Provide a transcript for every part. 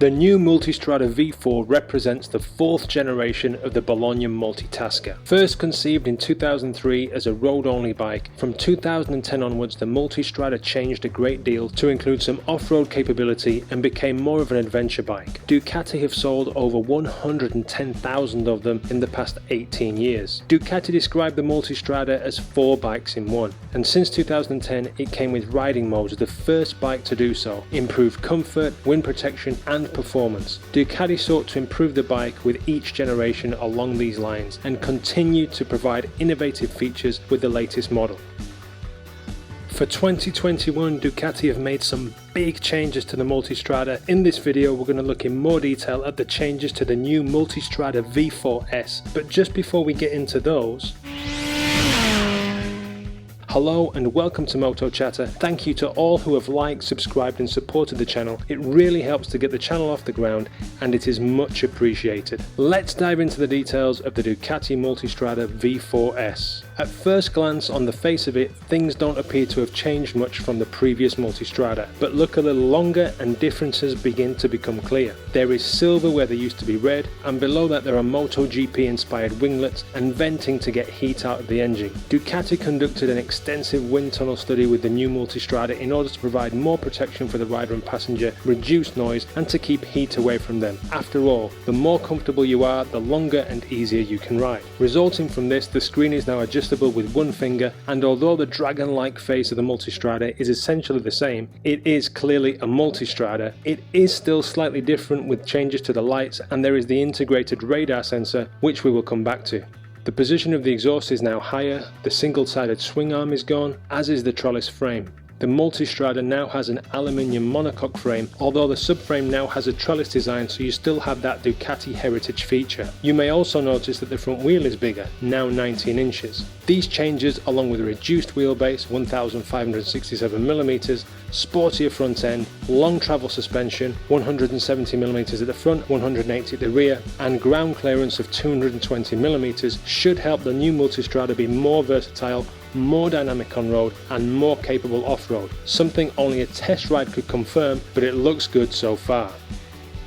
The new Multistrada V4 represents the fourth generation of the Bologna Multitasker. First conceived in 2003 as a road-only bike, from 2010 onwards the Multistrada changed a great deal to include some off-road capability and became more of an adventure bike. Ducati have sold over 110,000 of them in the past 18 years. Ducati described the Multistrada as 4 bikes in one, and since 2010 it came with riding modes, the first bike to do so, improved comfort, wind protection and performance. Ducati sought to improve the bike with each generation along these lines and continued to provide innovative features with the latest model. For 2021, Ducati have made some big changes to the Multistrada. In this video we're going to look in more detail at the changes to the new Multistrada V4S, but just before we get into those, hello and welcome to Moto Chatter. Thank you to all who have liked, subscribed and supported the channel. It really helps to get the channel off the ground and it is much appreciated. Let's dive into the details of the Ducati Multistrada V4S. At first glance, on the face of it, things don't appear to have changed much from the previous Multistrada, but look a little longer and differences begin to become clear. There is silver where there used to be red, and below that there are MotoGP inspired winglets and venting to get heat out of the engine. Ducati conducted an extensive wind tunnel study with the new Multistrada in order to provide more protection for the rider and passenger, reduce noise and to keep heat away from them. After all, the more comfortable you are, the longer and easier you can ride. Resulting from this, the screen is now adjustable with one finger, and although the dragon-like face of the Multistrada is essentially the same, it is clearly a Multistrada. It is still slightly different with changes to the lights, and there is the integrated radar sensor, which we will come back to. The position of the exhaust is now higher, the single-sided swing arm is gone, as is the trellis frame. The Multistrada now has an aluminium monocoque frame, although the subframe now has a trellis design, so you still have that Ducati heritage feature. You may also notice that the front wheel is bigger, now 19 inches. These changes, along with a reduced wheelbase, 1567mm, sportier front end, long travel suspension, 170mm at the front, 180 at the rear, and ground clearance of 220mm should help the new Multistrada be more versatile, more dynamic on road and more capable off-road, something only a test ride could confirm, but it looks good so far.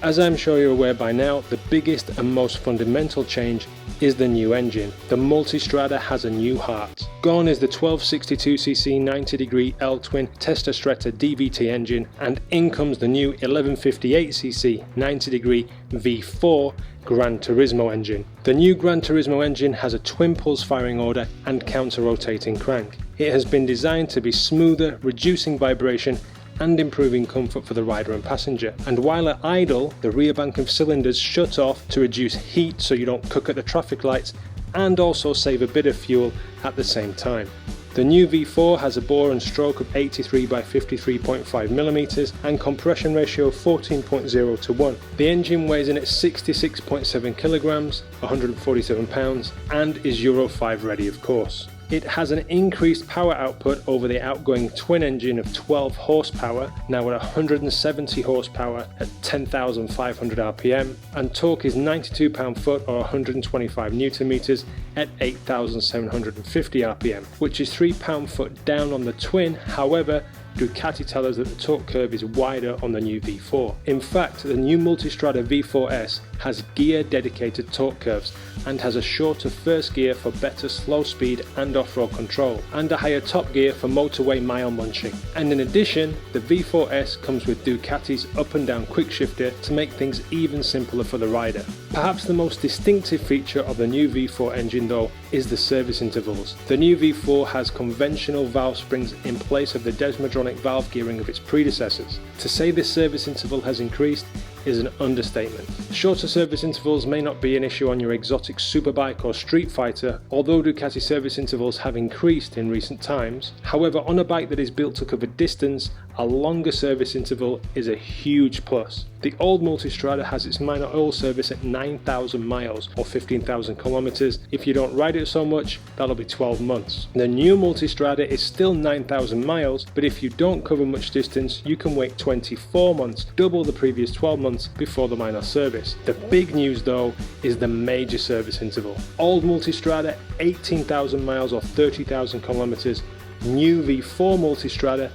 As I'm sure you're aware by now, the biggest and most fundamental change is the new engine. The Multistrada has a new heart. Gone is the 1262cc 90° L-twin Testa Stretta DVT engine, and in comes the new 1158cc 90° V4 Gran Turismo engine. The new Gran Turismo engine has a twin pulse firing order and counter-rotating crank. It has been designed to be smoother, reducing vibration and improving comfort for the rider and passenger. And while at idle, the rear bank of cylinders shut off to reduce heat so you don't cook at the traffic lights and also save a bit of fuel at the same time. The new V4 has a bore and stroke of 83 by 53.5mm and compression ratio of 14.0 to 1. The engine weighs in at 66.7 kilograms, 147 pounds, and is Euro 5 ready of course. It has an increased power output over the outgoing twin engine of 12 horsepower, now at 170 horsepower at 10,500 rpm, and torque is 92 pound-foot or 125 newton-meters at 8,750 rpm, which is 3 pound-foot down on the twin. However, Ducati tell us that the torque curve is wider on the new V4. In fact, the new Multistrada V4S has gear dedicated torque curves and has a shorter first gear for better slow speed and off-road control, and a higher top gear for motorway mile munching. And in addition, the V4S comes with Ducati's up and down quick shifter to make things even simpler for the rider. Perhaps the most distinctive feature of the new V4 engine though is the service intervals. The new V4 has conventional valve springs in place of the Desmodronic valve gearing of its predecessors. To say this service interval has increased is an understatement. Shorter service intervals may not be an issue on your exotic superbike or street fighter, although Ducati service intervals have increased in recent times. However, on a bike that is built to cover distance, a longer service interval is a huge plus. The old Multistrada has its minor oil service at 9,000 miles or 15,000 kilometers. If you don't ride it so much, that'll be 12 months. The new Multistrada is still 9,000 miles, but if you don't cover much distance, you can wait 24 months, double the previous 12 months before the minor service. The big news though is the major service interval. Old Multistrada 18,000 miles or 30,000 kilometers, new V4 Multistrada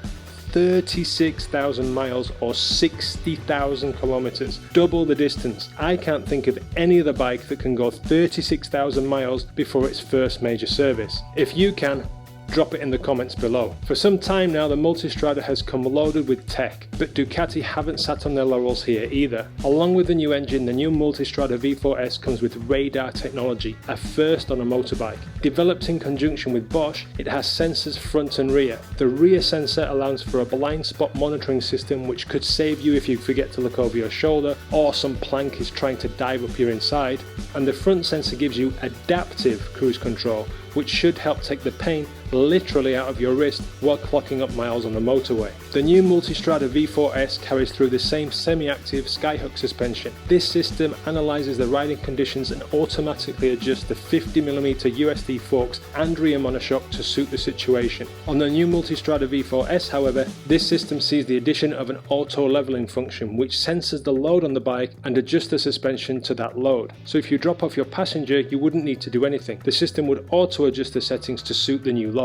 36,000 miles or 60,000 kilometers, double the distance. I can't think of any other bike that can go 36,000 miles before its first major service. If you can, drop it in the comments below. For some time now, the Multistrada has come loaded with tech, but Ducati haven't sat on their laurels here either. Along with the new engine, the new Multistrada V4S comes with radar technology, a first on a motorbike. Developed in conjunction with Bosch, it has sensors front and rear. The rear sensor allows for a blind spot monitoring system which could save you if you forget to look over your shoulder or some plank is trying to dive up your inside, and the front sensor gives you adaptive cruise control, which should help take the pain literally out of your wrist while clocking up miles on the motorway. The new Multistrada V4S carries through the same semi-active skyhook suspension. This system analyzes the riding conditions and automatically adjusts the 50mm USD forks and rear monoshock to suit the situation. On the new Multistrada V4S, however, this system sees the addition of an auto leveling function which senses the load on the bike and adjusts the suspension to that load. So if you drop off your passenger, you wouldn't need to do anything. The system would auto adjust the settings to suit the new load.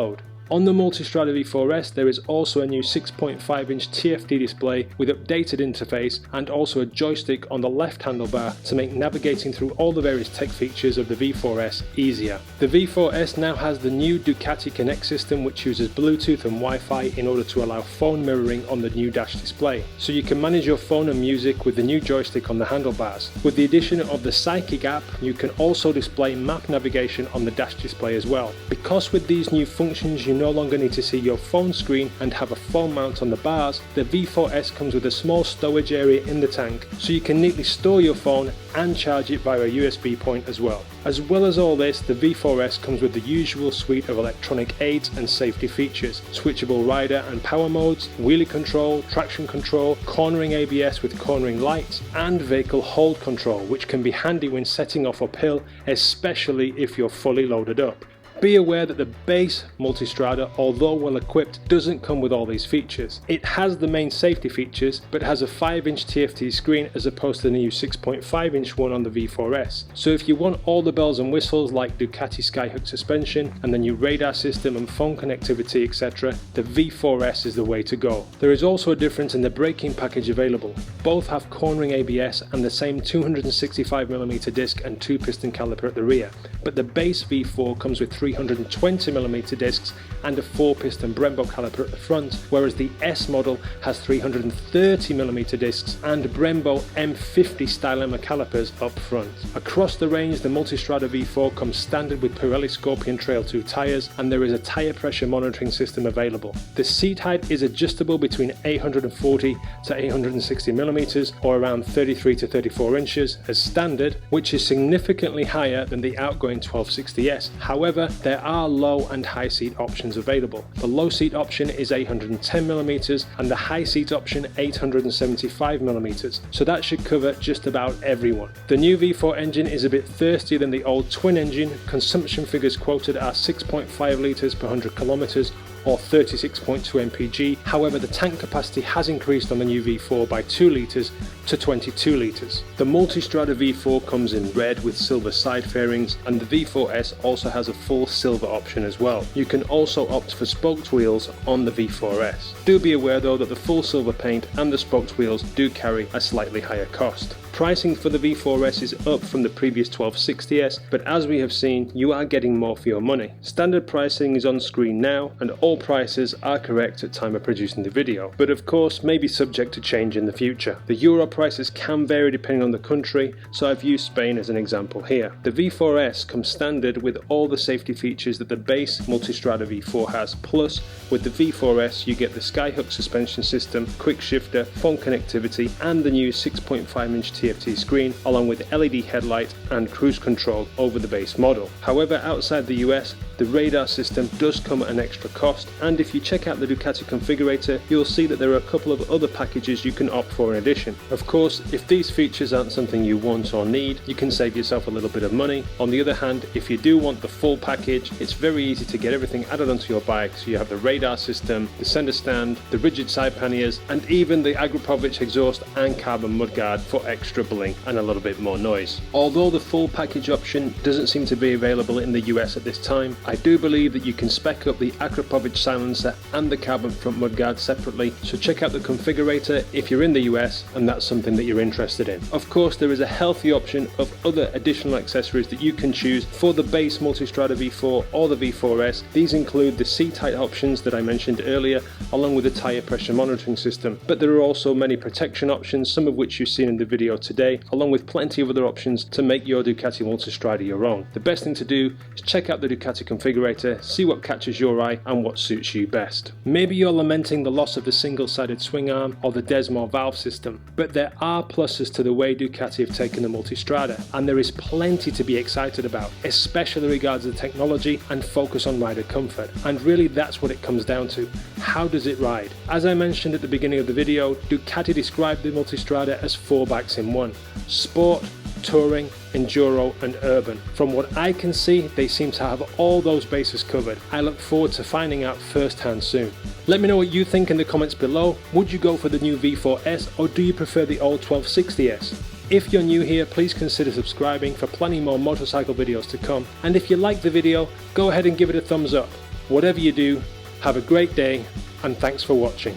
On the Multistrada V4S, there is also a new 6.5-inch TFT display with updated interface and also a joystick on the left handlebar to make navigating through all the various tech features of the V4S easier. The V4S now has the new Ducati Connect system which uses Bluetooth and Wi-Fi in order to allow phone mirroring on the new dash display. So you can manage your phone and music with the new joystick on the handlebars. With the addition of the Psychic app, you can also display map navigation on the dash display as well. Because with these new functions you no longer need to see your phone screen and have a phone mount on the bars, the V4S comes with a small stowage area in the tank so you can neatly store your phone and charge it via a USB point as well. As well as all this, the V4S comes with the usual suite of electronic aids and safety features: switchable rider and power modes, wheelie control, traction control, cornering ABS with cornering lights, and vehicle hold control, which can be handy when setting off uphill, especially if you're fully loaded up. Be aware that the base Multistrada, although well equipped, doesn't come with all these features. It has the main safety features, but has a 5-inch TFT screen as opposed to the new 6.5-inch one on the V4S. So if you want all the bells and whistles like Ducati skyhook suspension and the new radar system and phone connectivity, etc., the V4S is the way to go. There is also a difference in the braking package available. Both have cornering ABS and the same 265mm disc and 2-piston caliper at the rear, but the base V4 comes with 320mm discs and a 4-piston Brembo caliper at the front, whereas the S model has 330mm discs and Brembo M50 style Emma calipers up front. Across the range, the Multistrada V4 comes standard with Pirelli Scorpion Trail 2 tyres, and there is a tyre pressure monitoring system available. The seat height is adjustable between 840 to 860mm or around 33 to 34 inches as standard, which is significantly higher than the outgoing 1260S. However, there are low and high seat options available. The low seat option is 810mm and the high seat option 875mm, so that should cover just about everyone. The new V4 engine is a bit thirstier than the old twin engine. Consumption figures quoted are 6.5 litres per 100 kilometres or 36.2 mpg. However, the tank capacity has increased on the new V4 by 2 litres to 22 litres. The Multistrada V4 comes in red with silver side fairings, and the V4S also has a full silver option as well. You can also opt for spoked wheels on the V4S. Do be aware though that the full silver paint and the spoked wheels do carry a slightly higher cost. Pricing for the V4S is up from the previous 1260S, but as we have seen, you are getting more for your money. Standard pricing is on screen now, and all prices are correct at time of producing the video, but of course may be subject to change in the future. The euro prices can vary depending on the country, so I've used Spain as an example here. The V4S comes standard with all the safety features that the base Multistrada V4 has, plus with the V4S you get the skyhook suspension system, quick shifter, phone connectivity, and the new 6.5-inch TFT screen, along with LED headlight and cruise control over the base model. However, outside the US, the radar system does come at an extra cost, and if you check out the Ducati configurator, you'll see that there are a couple of other packages you can opt for in addition. Of course, if these features aren't something you want or need, you can save yourself a little bit of money. On the other hand, if you do want the full package, it's very easy to get everything added onto your bike, so you have the radar system, the center stand, the rigid side panniers, and even the Agropovich exhaust and carbon mudguard for extra bling and a little bit more noise. Although the full package option doesn't seem to be available in the US at this time, I do believe that you can spec up the Akrapovic silencer and the carbon front mudguard separately, so check out the configurator if you're in the US and that's something that you're interested in. Of course, there is a healthy option of other additional accessories that you can choose for the base Multistrada V4 or the V4S. These include the C-type options that I mentioned earlier, along with the tyre pressure monitoring system. But there are also many protection options, some of which you've seen in the video today, along with plenty of other options to make your Ducati Multistrada your own. The best thing to do is check out the Ducati configurator, see what catches your eye and what suits you best. Maybe you're lamenting the loss of the single-sided swing arm or the Desmo valve system, but there are pluses to the way Ducati have taken the Multistrada, and there is plenty to be excited about, especially regards the technology and focus on rider comfort. And really that's what it comes down to. How does it ride? As I mentioned at the beginning of the video, Ducati described the Multistrada as 4 bikes in one: sport, touring, enduro and urban. From what I can see, they seem to have all those bases covered. I look forward to finding out firsthand soon. Let me know what you think in the comments below. Would you go for the new V4S or do you prefer the old 1260S? If you're new here, please consider subscribing for plenty more motorcycle videos to come. And if you liked the video, go ahead and give it a thumbs up. Whatever you do, have a great day and thanks for watching.